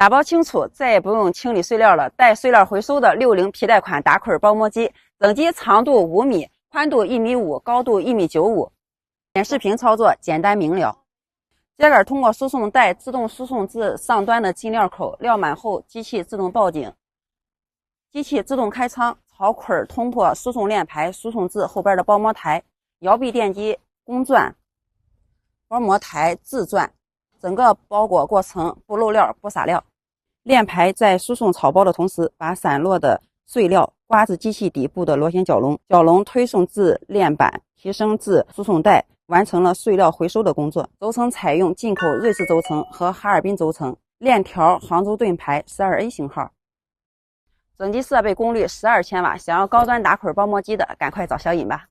打包清楚，再也不用清理碎料了。带碎料回收的60皮带款打捆包膜机，整机长度5米，宽度1.5米，高度1.95米。显示屏操作简单明了。秸秆通过输送带自动输送至上端的进料口，料满后机器自动报警，机器自动开仓，草捆通过输送链排输送至后边的包膜台，摇臂电机公钻，包膜台自钻，整个包裹过程不漏料不洒料。链排在输送草包的同时，把散落的碎料刮至机器底部的螺旋绞笼，绞笼推送至链板，提升至输送带，完成了碎料回收的工作。轴承采用进口瑞士轴承和哈尔滨轴承，链条杭州盾牌 12A 型号。整机设备功率12千瓦，想要高端打捆包膜机的，赶快找小尹吧。